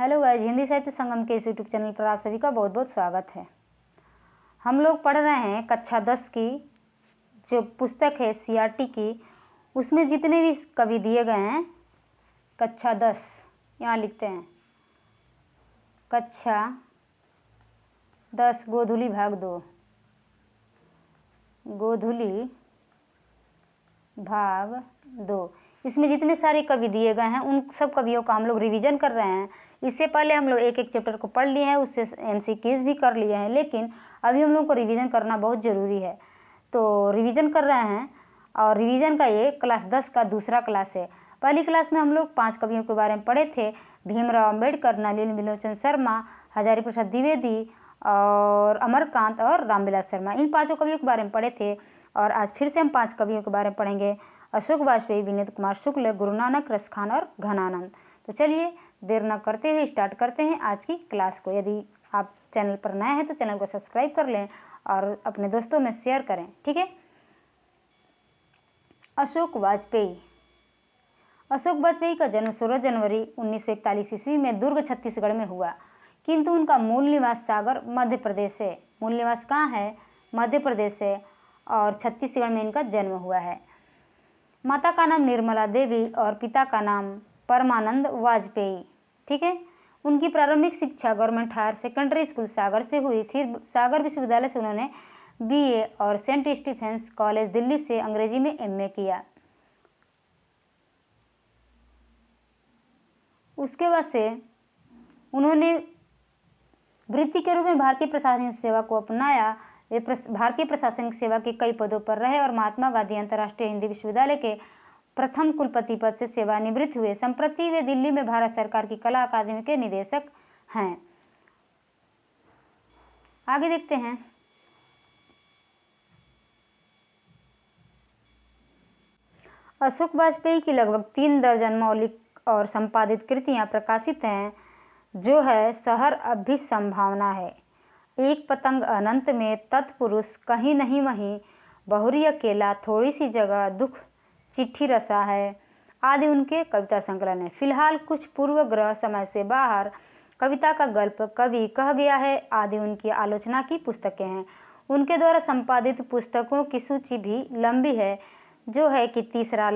Hello guys, Hindi साहित्य संगम के इस यूट्यूब चैनल पर आप सभी का बहुत बहुत स्वागत है। हम लोग पढ़ रहे हैं कक्षा 10 की जो पुस्तक है सीआरटी की, उसमें जितने भी कवि दिए गए हैं कक्षा 10, यहाँ लिखते हैं कक्षा 10 गोधूली भाग 2, गोधूली भाग 2। इसमें जितने सारे कवि दिए गए हैं उन सब कवियों का हम लोग रिवीजन कर रहे हैं। इससे पहले हम लोग एक एक चैप्टर को पढ़ लिए हैं, उससे एमसीक्यूज भी कर लिए हैं, लेकिन अभी हम लोग को रिवीजन करना बहुत ज़रूरी है, तो रिवीजन कर रहे हैं। और रिवीजन का ये क्लास 10 का दूसरा क्लास है। पहली क्लास में हम लोग 5 कवियों के बारे में पढ़े थे, भीमराव अम्बेडकर, नलिनी बिलोचन शर्मा, हजारी प्रसाद द्विवेदी और अमरकांत और रामविलास शर्मा। इन 5 कवियों के बारे में पढ़े थे और आज फिर से हम 5 कवियों के बारे में पढ़ेंगे। अशोक वाजपेयी, विनीत कुमार शुक्ल, गुरु नानक, रसखान और घनानंद। तो चलिए देर न करते हुए स्टार्ट करते हैं आज की क्लास को। यदि आप चैनल पर नए हैं तो चैनल को सब्सक्राइब कर लें और अपने दोस्तों में शेयर करें, ठीक है। अशोक वाजपेयी। अशोक वाजपेयी का जन्म 16 जनवरी 1941 ईस्वी में दुर्ग छत्तीसगढ़ में हुआ, किंतु उनका मूल निवास सागर मध्य प्रदेश है। मूल निवास कहाँ है? मध्य प्रदेश है और छत्तीसगढ़ में इनका जन्म हुआ है। माता का नाम निर्मला देवी और पिता का नाम परमानंद वाजपेयी, ठीक है। उनकी प्रारंभिक शिक्षा गवर्नमेंट हायर सेकेंडरी स्कूल सागर से हुई। फिर सागर विश्वविद्यालय से उन्होंने बीए और सेंट स्टीफेंस कॉलेज दिल्ली से अंग्रेजी में एमए किया। उसके बाद से उन्होंने वृत्ति के रूप में भारतीय प्रशासनिक सेवा को अपनाया। वे भारतीय प्रशासनिक सेवा के कई पदों पर रहे और महात्मा गांधी अंतर्राष्ट्रीय हिंदी विश्वविद्यालय के प्रथम कुलपति पद से सेवानिवृत्त हुए। संप्रति वे दिल्ली में भारत सरकार की कला अकादमी के निदेशक हैं। आगे देखते हैं। अशोक वाजपेयी की लगभग 3 दर्जन मौलिक और संपादित कृतियां प्रकाशित हैं, जो है शहर अब भी संभावना है, एक पतंग अनंत में, तत्पुरुष, कहीं नहीं वहीं, बहुरी अकेला, थोड़ी सी जगह, दुख, चिट्ठी रसा है आदि उनके कविता संकलन है। फिलहाल कुछ पूर्वग्रह, समय से बाहर, कविता का गल्प, कवि कह गया है आदि उनकी आलोचना की पुस्तकें हैं। उनके द्वारा संपादित पुस्तकों की सूची भी लंबी है, जो है कि तीसरा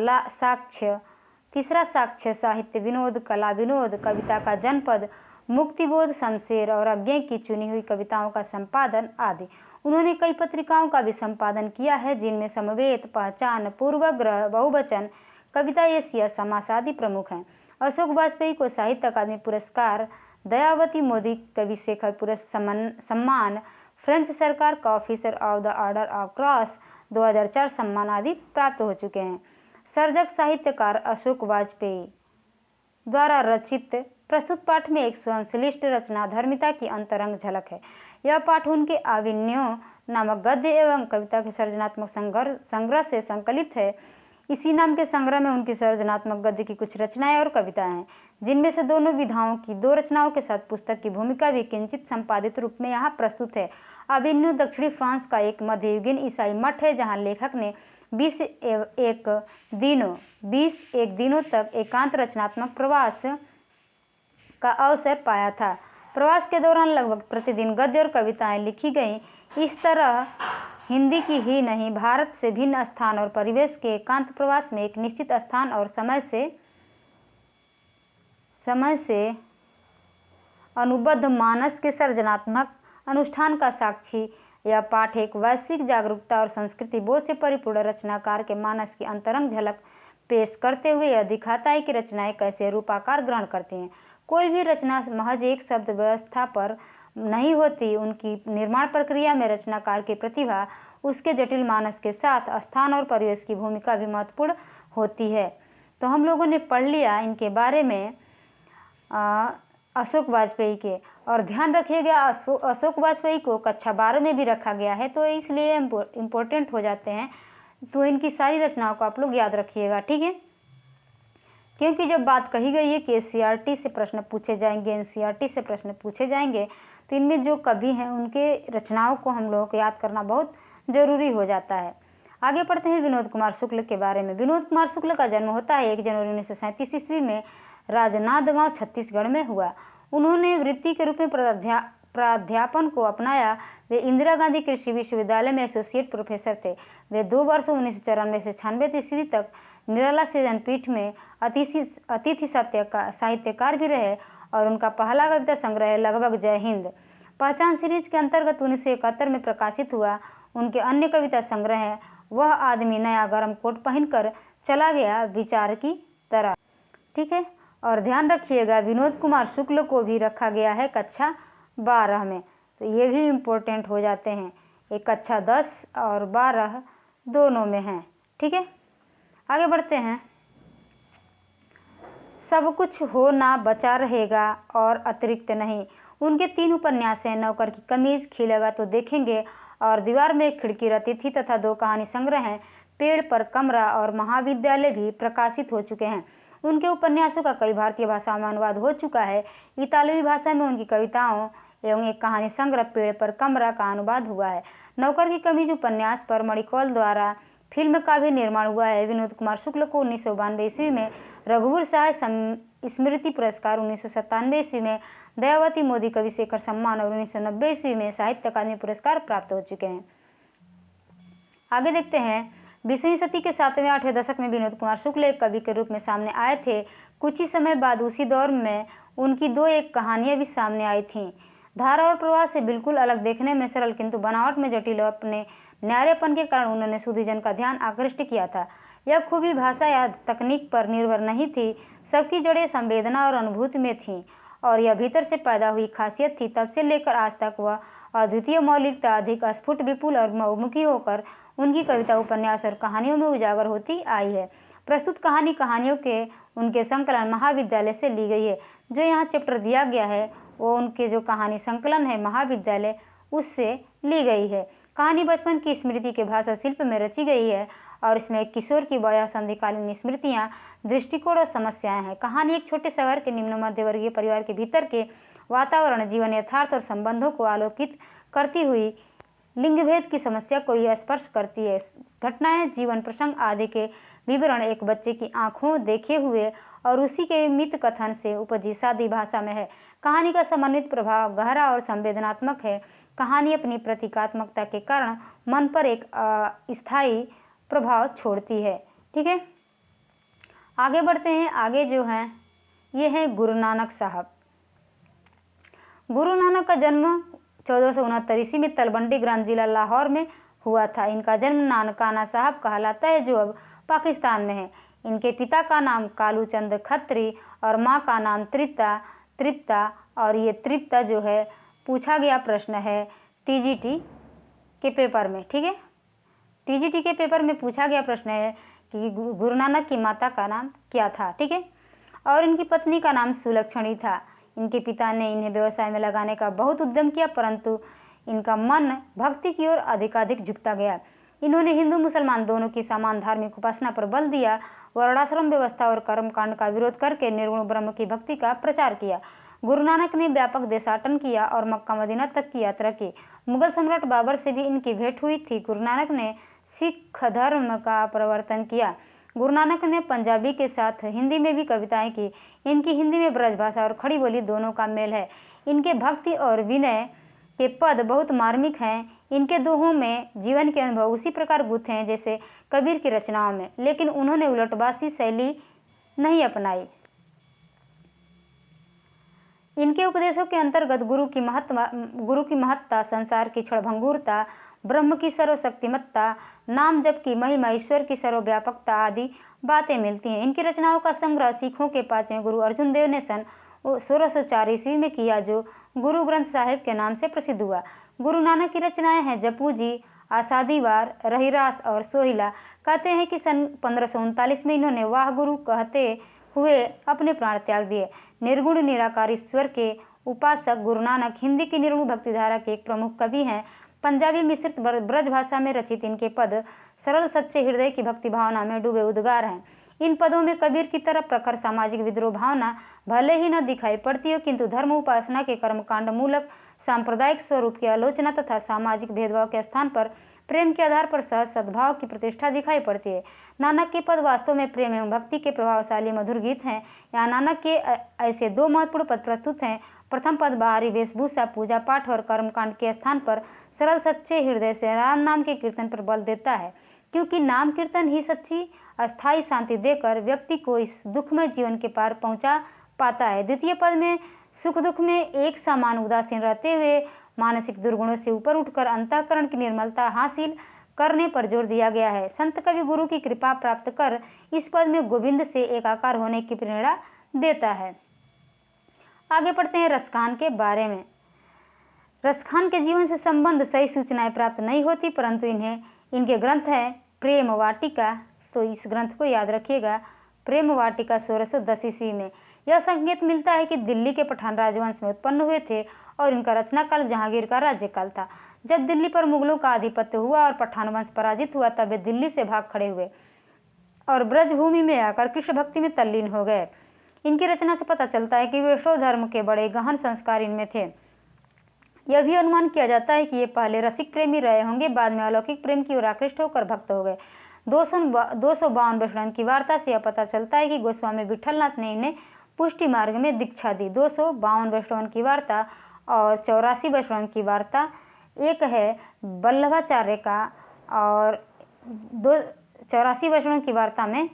साक्ष्य, साहित्य विनोद, कला विनोद, कविता का जनपद, मुक्तिबोध, शमशेर और अज्ञे की चुनी हुई कविताओं का संपादन आदि। उन्होंने कई पत्रिकाओं का भी संपादन किया है, जिनमें समवेत, पहचान, पूर्वग्रह, बहुवचन, कविता एशिया, समास आदि प्रमुख हैं। अशोक वाजपेयी को साहित्य अकादमी पुरस्कार, दयावती मोदी कवि शेखर सम्मान, फ्रेंच सरकार का officer of the order of cross 2004 सम्मान आदि प्राप्त हो चुके हैं। सर्जक साहित्यकार अशोक वाजपेयी द्वारा रचित प्रस्तुत पाठ में एक संश्लिष्ट रचना धर्मिता की अंतरंग झलक है। यह पाठ उनके आविन्यो नामक गद्य एवं कविता के सर्जनात्मक संग्रह से संकलित है। इसी नाम के संग्रह में उनकी सर्जनात्मक गद्य की कुछ रचनाएं और कविताएं हैं, जिनमें से दोनों विधाओं की 2 रचनाओं के साथ पुस्तक की भूमिका भी किंचित संपादित रूप में यहाँ प्रस्तुत है। आविन्यो दक्षिणी फ्रांस का एक मध्ययुगीन ईसाई मठ है, जहाँ लेखक ने 20 दिनों तक एकांत रचनात्मक प्रवास का अवसर पाया था। प्रवास के दौरान लगभग प्रतिदिन गद्य और कविताएं लिखी गईं। इस तरह हिंदी की ही नहीं, भारत से भिन्न स्थान और परिवेश के एकांत प्रवास में एक निश्चित स्थान और समय से अनुबद्ध मानस के सर्जनात्मक अनुष्ठान का साक्षी यह पाठ एक वैश्विक जागरूकता और संस्कृति बोध से परिपूर्ण रचनाकार के मानस की अंतरंग झलक पेश करते हुए यह दिखाता है कि रचनाएं कैसे रूपाकार ग्रहण करती हैं। कोई भी रचना महज एक शब्द व्यवस्था पर नहीं होती, उनकी निर्माण प्रक्रिया में रचनाकार की प्रतिभा, उसके जटिल मानस के साथ स्थान और परिवेश की भूमिका भी महत्वपूर्ण होती है। तो हम लोगों ने पढ़ लिया इनके बारे में अशोक वाजपेयी के। और ध्यान रखिएगा, अशोक वाजपेयी को कक्षा 12 में भी रखा गया है, तो इसलिए इम्पोर्टेंट हो जाते हैं। तो इनकी सारी रचनाओं को आप लोग याद रखिएगा, ठीक है। क्योंकि जब बात कही गई है कि एनसीईआरटी से प्रश्न पूछे जाएंगे, तो इनमें जो कवि हैं उनके रचनाओं को हम लोगों को याद करना बहुत जरूरी हो जाता है। आगे पढ़ते हैं विनोद कुमार शुक्ल के बारे में। विनोद कुमार शुक्ल का जन्म होता है 1 जनवरी 1937 ईस्वी में राजनांदगांव छत्तीसगढ़ में हुआ। उन्होंने वृत्ति के रूप में प्राध्यापन को अपनाया। वे इंदिरा गांधी कृषि विश्वविद्यालय में एसोसिएट प्रोफेसर थे। वे 2 वर्षों 1994 से 96 ईस्वी तक निराला सृजन पीठ में अतिथि साहित्यकार भी रहे और उनका पहला कविता संग्रह लगभग जय हिंद पहचान सीरीज के अंतर्गत 1971 में प्रकाशित हुआ। उनके अन्य कविता संग्रह हैं वह आदमी नया गर्म कोट पहनकर चला गया विचार की तरह। ठीक है, और ध्यान रखिएगा विनोद कुमार शुक्ल को भी रखा गया है कक्षा 12 में, तो ये भी इम्पोर्टेंट हो जाते हैं। एक कक्षा 10 और 12 दोनों में हैं। ठीक है, आगे बढ़ते हैं। सब कुछ हो ना बचा रहेगा और अतिरिक्त नहीं। उनके 3 उपन्यास हैं नौकर की कमीज, खिलेगा तो देखेंगे और दीवार में एक खिड़की रहती थी तथा 2 कहानी संग्रह हैं पेड़ पर कमरा और महाविद्यालय भी प्रकाशित हो चुके हैं। उनके उपन्यासों का कई भारतीय भाषाओं में अनुवाद हो चुका है। इतालवी भाषा में उनकी कविताओं एवं एक कहानी संग्रह पेड़ पर कमरा का अनुवाद हुआ है। नौकर की कमीज उपन्यास पर मणिकौल द्वारा फिल्म का भी निर्माण हुआ है। विनोद कुमार शुक्ल को 1992 ईस्वी में रघुवीर सहाय स्मृति पुरस्कार, 1997 ईस्वी में दयावती मोदी कवि शेखर सम्मान और 1990 ईस्वी में साहित्य अकादमी पुरस्कार प्राप्त हो चुके हैं। आगे देखते हैं। 20वीं सदी के 7वें 8वें दशक में विनोद कुमार शुक्ल एक कवि के रूप में सामने आए थे। कुछ ही समय बाद उसी दौर में उनकी 2 एक कहानियां भी सामने आई थीं। धारा और प्रवाह से बिल्कुल अलग, देखने में सरल किंतु बनावट में जटिल और अपने न्यारेपन के कारण उन्होंने सुधीजन का ध्यान आकृष्ट किया था। यह खूबी भाषा या तकनीक पर निर्भर नहीं थी, सबकी जड़ें संवेदना और अनुभूति में थीं और यह भीतर से पैदा हुई खासियत थी। तब से लेकर आज तक वह अद्वितीय मौलिकता अधिक स्फुट, विपुल और बहुमुखी होकर उनकी कविता, उपन्यास और कहानियों में उजागर होती आई है। प्रस्तुत कहानियों के उनके संकलन महाविद्यालय से ली गई है। जो यहाँ चैप्टर दिया गया है वो उनके जो कहानी संकलन है महाविद्यालय उससे ली गई है। कहानी बचपन की स्मृति के भाषा शिल्प में रची गई है और इसमें एक किशोर की वयः संधिकालीन स्मृतियाँ, दृष्टिकोण और समस्याएं हैं। कहानी एक छोटे शहर के निम्न मध्यवर्गीय परिवार के भीतर के वातावरण, जीवन यथार्थ और संबंधों को आलोकित करती हुई लिंगभेद की समस्या को यह स्पर्श करती है। घटनाएं, जीवन प्रसंग आदि के विवरण एक बच्चे की आंखों देखे हुए और उसी के मित कथन से उपजी सादी भाषा में है। कहानी का समन्वित प्रभाव गहरा और संवेदनात्मक है। कहानी अपनी प्रतीकात्मकता के कारण मन पर एक स्थायी प्रभाव छोड़ती है। ठीक है, आगे बढ़ते हैं। आगे जो हैं ये हैं गुरु नानक साहब। गुरु नानक का जन्म 1469 ईस्वी में तलवंडी ग्राम जिला लाहौर में हुआ था। इनका जन्म नानकाना साहब कहलाता है जो अब पाकिस्तान में है। इनके पिता का नाम कालूचंद खत्री और माँ का नाम तृप्ता और ये तृप्ता जो है पूछा गया प्रश्न है टीजीटी के पेपर में। ठीक है, टीजीटी के पेपर में पूछा गया प्रश्न है कि गुरु नानक की माता का नाम क्या था। ठीक है, और इनकी पत्नी का नाम सुलक्षणी था। इनके पिता ने इन्हें व्यवसाय में लगाने का बहुत उद्यम किया परंतु इनका मन भक्ति की ओर अधिकाधिक झुकता गया। इन्होंने हिंदू मुसलमान दोनों की समान धार्मिक उपासना पर बल दिया। वर्णाश्रम व्यवस्था और कर्मकांड का विरोध करके निर्गुण ब्रह्म की भक्ति का प्रचार किया। गुरु नानक ने व्यापक देशाटन किया और मक्का मदीना तक की यात्रा की। मुगल सम्राट बाबर से भी इनकी भेंट हुई थी। गुरु नानक ने सिख धर्म का प्रवर्तन किया। गुरु नानक ने पंजाबी के साथ हिंदी में भी कविताएं की। इनकी हिंदी में ब्रज भाषा और खड़ी बोली दोनों का मेल है। इनके भक्ति और विनय के पद बहुत मार्मिक हैं। इनके दोहों में जीवन के अनुभव उसी प्रकार गुथे हैं जैसे कबीर की रचनाओं में, लेकिन उन्होंने उलटबासी शैली नहीं अपनाई। इनके उपदेशों के अंतर्गत गुरु की महत्ता, संसार की क्षणभंगुरता, ब्रह्म की सर्वशक्तिमत्ता, नाम जप की महिमा, ईश्वर की सर्वव्यापकता आदि बातें मिलती हैं। इनकी रचनाओं का संग्रह सिखों के 5वें गुरु अर्जुन देव ने सन 1604 ईस्वी में किया जो गुरु ग्रंथ साहिब के नाम से प्रसिद्ध हुआ। गुरु नानक की रचनाएं हैं जपू जी, आसादीवार, रहीरास और सोहिला। कहते हैं कि सन 1539 में इन्होंने वाह गुरु कहते हुए अपने प्राण त्याग दिए। निर्गुण निराकार ईश्वर के उपासक गुरु नानक हिंदी की निर्गुण भक्ति धारा के एक प्रमुख कवि हैं। पंजाबी मिश्रित ब्रज भाषा में रचित इनके पद सरल सच्चे हृदय की भक्ति भावना में डूबे उद्गार हैं। इन पदों में कबीर की तरफ प्रखर सामाजिक विद्रोह भावना भले ही न दिखाई पड़ती हो किंतु धर्म उपासना के कर्मकांड मूलक सांप्रदायिक स्वरूप की आलोचना तथा सामाजिक भेदभाव के स्थान पर प्रेम के आधार पर सहज सद्भाव की प्रतिष्ठा दिखाई पड़ती है। नानक के पद वास्तव में प्रेम एवं भक्ति के प्रभावशाली मधुर गीत हैं। यहाँ नानक के ऐसे 2 महत्वपूर्ण पद प्रस्तुत हैं। प्रथम पद बाहरी वेशभूषा, पूजा पाठ और कर्मकांड के स्थान पर सरल सच्चे हृदय से राम नाम के कीर्तन पर बल देता है, क्योंकि नाम कीर्तन ही सच्ची अस्थायी शांति देकर व्यक्ति को इस दुखमय जीवन के पार पहुंचा पाता है। द्वितीय पद में सुख दुख में एक समान उदासीन रहते हुए मानसिक दुर्गुणों से ऊपर उठकर अंतःकरण की निर्मलता हासिल करने पर जोर दिया गया है। संत कवि गुरु की कृपा प्राप्त कर इस पद में गोविंद से एकाकार होने की प्रेरणा देता है। आगे पढ़ते हैं रसखान के बारे में। रसखान के जीवन से संबंध सही सूचनाएं प्राप्त नहीं होती, परंतु इनके ग्रंथ है प्रेम वाटिका, तो इस ग्रंथ को याद रखिएगा। प्रेम वाटिका 1610 ईस्वी में। यह संकेत मिलता है कि दिल्ली के पठान राजवंश में उत्पन्न हुए थे और इनका रचनाकाल जहांगीर का राज्यकाल था। जब दिल्ली पर मुगलों का आधिपत्य हुआ और पठान वंश पराजित हुआ, तब वे दिल्ली से भाग खड़े हुए और ब्रजभूमि में आकर कृष्ण भक्ति में तल्लीन हो गए। इनकी रचना से पता चलता है कि वैष्णव धर्म के बड़े गहन संस्कार इनमें थे। यह भी अनुमान किया जाता है कि ये पहले रसिक प्रेमी रहे होंगे, बाद में अलौकिक प्रेम की ओर आकृष्ट होकर भक्त हो गए। 252 वैष्णव की वार्ता से यह पता चलता है कि गोस्वामी विठलनाथ ने इन्हें पुष्टि मार्ग में दीक्षा दी। 252 वैष्णव की वार्ता और 84 वैष्णव की वार्ता, एक है वल्लभाचार्य का और 84 वैष्णव की वार्ता में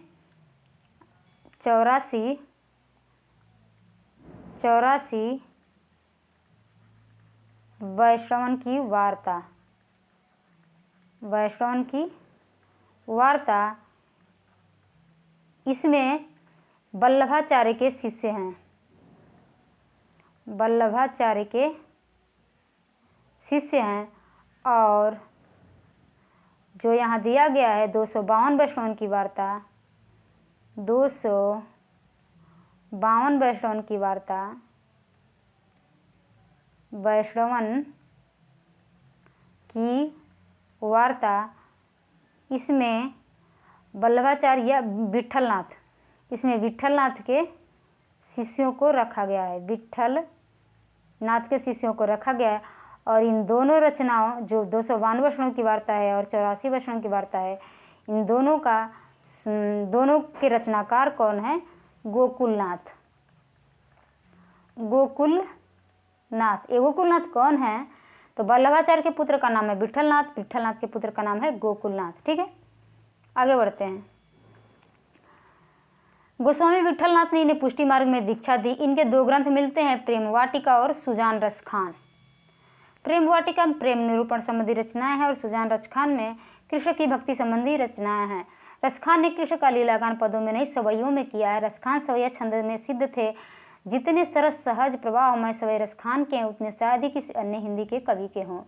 84 वैष्णव की वार्ता इसमें वल्लभाचार्य के शिष्य हैं। वल्लभाचार्य के शिष्य हैं और जो यहाँ दिया गया है 252 वैष्णव की वार्ता, 252 वैष्णव की वार्ता, वैष्णवन की वार्ता, इसमें वल्लभाचार्य विठलनाथ, इसमें विठलनाथ के शिष्यों को रखा गया है, विठलनाथ के शिष्यों को रखा गया है। और इन दोनों रचनाओं, जो 252 वैष्णव की वार्ता है और 84 वैष्णव की वार्ता है, इन दोनों के रचनाकार कौन है? गोकुलनाथ। ये गोकुलनाथ कौन है? तो वल्लभाचार्य के पुत्र का नाम है विठलनाथ, विठलनाथ के पुत्र का नाम है गोकुलनाथ। ठीक है, आगे बढ़ते हैं। गोस्वामी विठलनाथ ने इन्हें पुष्टि मार्ग में दीक्षा दी। इनके 2 ग्रंथ मिलते हैं, प्रेम वाटिका और सुजान रसखान। प्रेम वाटिका में प्रेम निरूपण संबंधी रचनाएं हैं और सुजान रसखान में कृष्ण की भक्ति संबंधी रचनाएं हैं। रसखान ने कृष्ण का लीलागान पदों में नहीं सवैयों में किया है। रसखान सवैया छंद में सिद्ध थे। जितने सरस सहज प्रवाहमय सवै रसखान के हैं, उतने शायद ही किसी अन्य हिंदी के कवि के हों।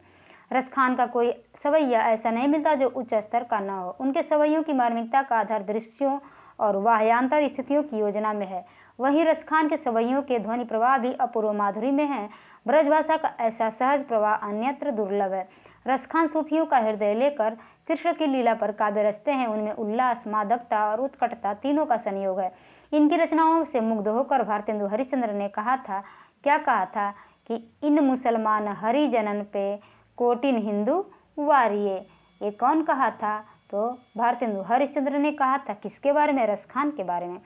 रसखान का कोई सवैया ऐसा नहीं मिलता जो उच्च स्तर का न हो। उनके सवैयों की मार्मिकता का आधार दृश्यों और वाह्यांतर स्थितियों की योजना में है। वहीं रसखान के सवैयों के ध्वनि प्रवाह भी अपूर्व माधुरी में है। ब्रजभाषा का ऐसा सहज प्रवाह अन्यत्र दुर्लभ है। रसखान सूफियों का हृदय लेकर कृष्ण की लीला पर काव्य रचते हैं। उनमें उल्लास, मादकता और उत्कटता तीनों का संयोग है। इनकी रचनाओं से मुग्ध होकर भारतेंदु हरिश्चंद्र ने कहा था, क्या कहा था कि इन मुसलमान हरिजनन पे कोटिन हिंदू वारिये। ये कौन कहा था? तो भारतेंदु हरिश्चंद्र ने कहा था। किसके बारे में? रसखान के बारे में।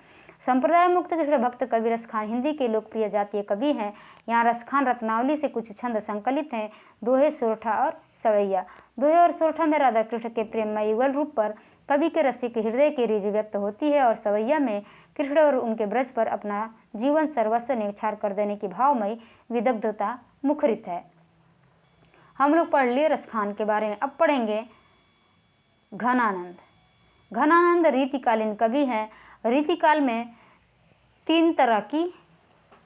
संप्रदाय मुक्त कृष्ण भक्त कवि रसखान हिंदी के लोकप्रिय जातीय कवि हैं। यहाँ रसखान रत्नावली से कुछ छंद संकलित हैं, दोहे, सोरठा और सवैया। दोहे और सोरठा में राधा कृष्ण के प्रेममय युगल रूप पर कवि के रसिक हृदय की रीझ व्यक्त होती है और सवैया में कृष्ण और उनके ब्रज पर अपना जीवन सर्वस्व न्यौछावर कर देने की भावमयी विदग्धता मुखरित है। हम लोग पढ़ लिए रसखान के बारे में। अब पढ़ेंगे घनानंद। घनानंद रीतिकालीन कवि हैं। रीतिकाल में 3 तरह की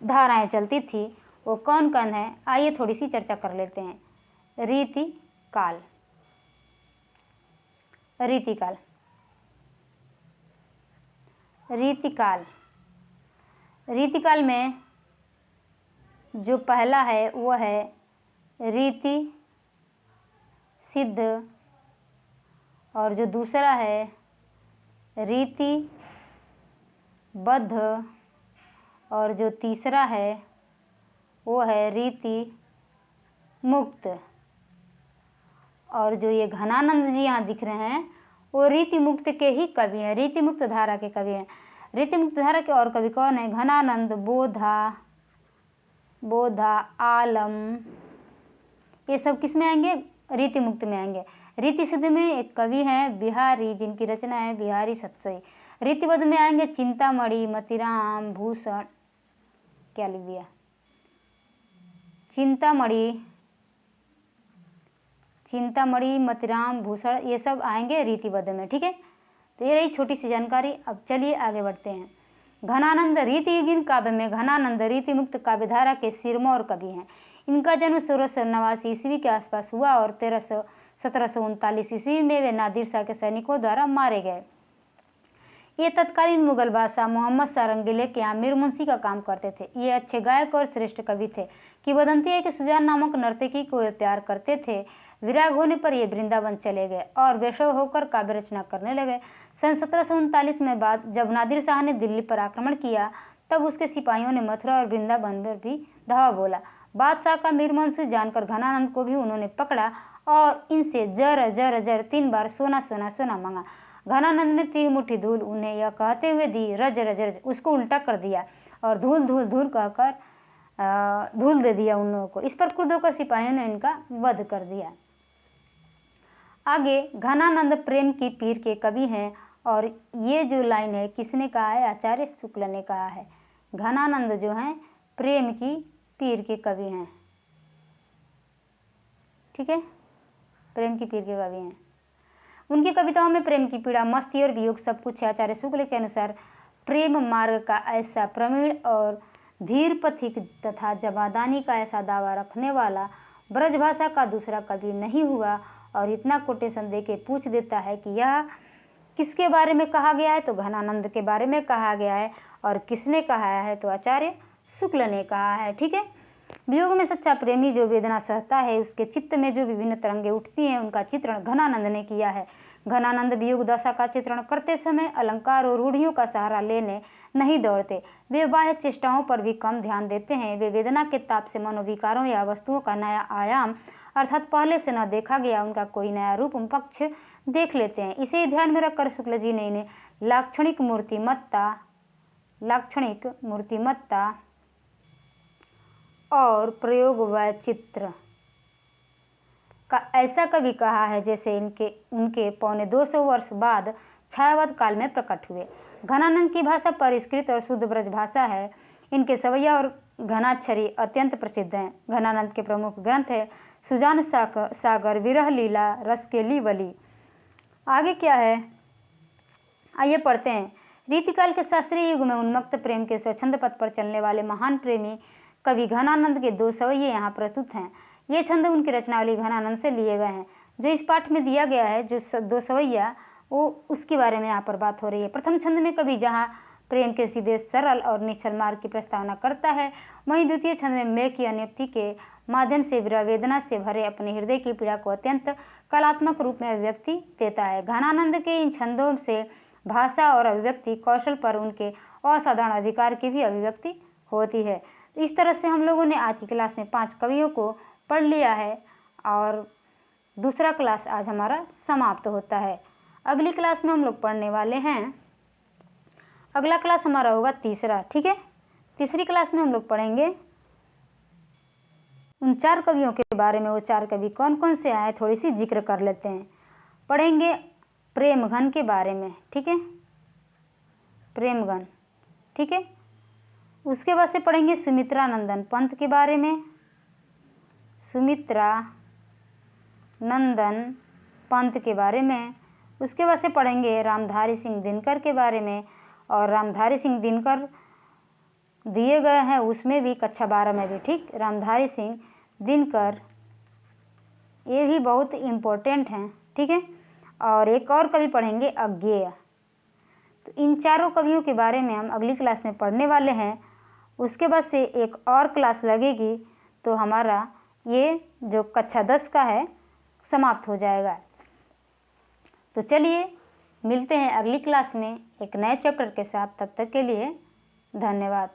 धाराएं चलती थी। वो कौन कौन है? आइए थोड़ी सी चर्चा कर लेते हैं। रीतिकाल में जो पहला है वो है रीति सिद्ध, और जो दूसरा है रीति बद्ध, और जो तीसरा है वो है रीति मुक्त। और जो ये घनानंद जी यहाँ दिख रहे हैं वो रीति मुक्त के ही कवि हैं, रीति मुक्त धारा के कवि हैं। रीति मुक्त धारा के और कवि कौन है? घनानंद, बोधा, बोधा, आलम, ये सब किस में आएंगे? रीति मुक्त में आएंगे। रीति सिद्ध में एक कवि हैं बिहारी, जिनकी रचना है बिहारी सतसई। रीतिबद्ध में आएंगे चिंतामणि, मतिराम, भूषण, क्या लिख दिया, चिंतामणि, मतिराम, भूषण, ये सब आएंगे रीतिबद्ध में। ठीक है, तो ये रही छोटी सी जानकारी। अब चलिए आगे बढ़ते हैं। घनानंद रीतियुगीन काव्य में घनानंद रीति मुक्त काव्यधारा के सिरमौर कवि हैं। इनका जन्म 1689 ईस्वी के आसपास हुआ और 1739 ईस्वी में वे नादिर शाह के सैनिकों द्वारा मारे गए। ये तत्कालीन मुगल बादशाह मोहम्मद शाह रंगीले के यहाँ मीर मुंशी का काम करते थे। ये अच्छे गायक और श्रेष्ठ कवि थे। किंवदंती है कि सुजान नामक नर्तकी को वे प्यार करते थे। विराग होने पर ये वृंदावन चले गए और वैष्णव होकर काव्य रचना करने लगे। सन 1739 में बाद जब नादिर शाह ने दिल्ली पर आक्रमण किया, तब उसके सिपाहियों ने मथुरा और वृंदावन पर भी धावा बोला। बादशाह का मीर मुंशी जानकर घनानंद को भी उन्होंने पकड़ा और इनसे जर जर जर 3 बार सोना सोना सोना मांगा। घनानंद ने 3 मुट्ठी धूल उन्हें यह कहते हुए दी, रज रज रज, उसको उल्टा कर दिया और धूल धूल धूल कहकर धूल दे दिया उन लोगों को। इस पर क्रुद्ध होकर सिपाहियों ने इनका वध कर दिया। आगे घनानंद प्रेम की पीर के कवि हैं और ये जो लाइन है किसने कहा है? आचार्य शुक्ल ने कहा है। घनानंद जो हैं प्रेम की पीर के कवि हैं। ठीक है, प्रेम की पीर के कवि हैं। उनकी कविताओं में प्रेम की पीड़ा, मस्ती और वियोग सब कुछ है। आचार्य शुक्ल के अनुसार प्रेम मार्ग का ऐसा प्रवीण और धीर पथिक तथा जवादानी का ऐसा दावा रखने वाला ब्रजभाषा का दूसरा कवि नहीं हुआ। और इतना कोटेशन देके पूछ देता है कि यह किसके बारे में कहा गया है? तो घनानंद के बारे में कहा गया है। और किसने कहा है? तो आचार्य शुक्ल ने कहा है। ठीक है, वियोग में सच्चा प्रेमी जो वेदना सहता है, उसके चित्त में जो विभिन्न तरंगे उठती हैं, उनका चित्रण घनानंद ने किया है। घनानंद वियोग दशा का चित्रण करते समय अलंकार और रूढ़ियों का सहारा लेने नहीं दौड़ते। वे बाह्य चेष्टाओं पर भी कम ध्यान देते हैं। वे वेदना के ताप से मनोविकारों या वस्तुओं का नया आयाम अर्थात पहले से न देखा गया उनका कोई नया रूप पक्ष देख लेते हैं। इसे ध्यान में रखकर शुक्ल जी ने इन्हें लाक्षणिक मूर्तिमत्ता और प्रयोग वैचित्र का ऐसा कवि कहा है जैसे उनके 225 वर्ष बाद छायावत काल में प्रकट हुए। घनानंद की भाषा परिष्कृत और शुद्ध ब्रज भाषा है। इनके सवैया और घनाक्षरी अत्यंत प्रसिद्ध हैं। घनानंद के प्रमुख ग्रंथ है सुजान सागर, विरह लीला, रस के लीवली। आगे क्या है आइए पढ़ते हैं। रीतिकाल के शास्त्रीय युग में उन्मत्त प्रेम के स्वच्छंद पथ पर चलने वाले महान प्रेमी कवि घनानंद के 2 सवैये यहाँ प्रस्तुत हैं। ये छंद उनकी रचनावली घनानंद से लिए गए हैं। जो इस पाठ में दिया गया है, जो 2 सवैया, वो उसके बारे में यहाँ पर बात हो रही है। प्रथम छंद में कवि जहाँ प्रेम के सीधे सरल और निश्चल मार्ग की प्रस्तावना करता है, वहीं द्वितीय छंद में मेघ की अनुक्ति के माध्यम से विरह वेदना से भरे अपने हृदय की पीड़ा को अत्यंत कलात्मक रूप में अभिव्यक्ति देता है। घनानंद के इन छंदों से भाषा और अभिव्यक्ति कौशल पर उनके असाधारण अधिकार की भी अभिव्यक्ति होती है। इस तरह से हम लोगों ने आज की क्लास में 5 कवियों को पढ़ लिया है और दूसरा क्लास आज हमारा समाप्त होता है। अगली क्लास में हम लोग पढ़ने वाले हैं, अगला क्लास हमारा होगा तीसरा। ठीक है, तीसरी क्लास में हम लोग पढ़ेंगे उन 4 कवियों के बारे में। वो 4 कवि कौन कौन से आए थोड़ी सी जिक्र कर लेते हैं। पढ़ेंगे प्रेमघन के बारे में। ठीक है, प्रेमघन। ठीक है, उसके बाद से पढ़ेंगे सुमित्रा नंदन पंत के बारे में। सुमित्रा नंदन पंत के बारे में। उसके बाद से पढ़ेंगे रामधारी सिंह दिनकर के बारे में। और रामधारी सिंह दिनकर दिए गए हैं उसमें भी कक्षा 12 में भी। ठीक, रामधारी सिंह दिनकर ये भी बहुत इम्पोर्टेंट हैं। ठीक है, और एक और कवि पढ़ेंगे अज्ञेय। तो इन 4 कवियों के बारे में हम अगली क्लास में पढ़ने वाले हैं। उसके बाद से एक और क्लास लगेगी तो हमारा ये जो कक्षा 10 का है समाप्त हो जाएगा। तो चलिए मिलते हैं अगली क्लास में एक नए चैप्टर के साथ। तब तक के लिए धन्यवाद।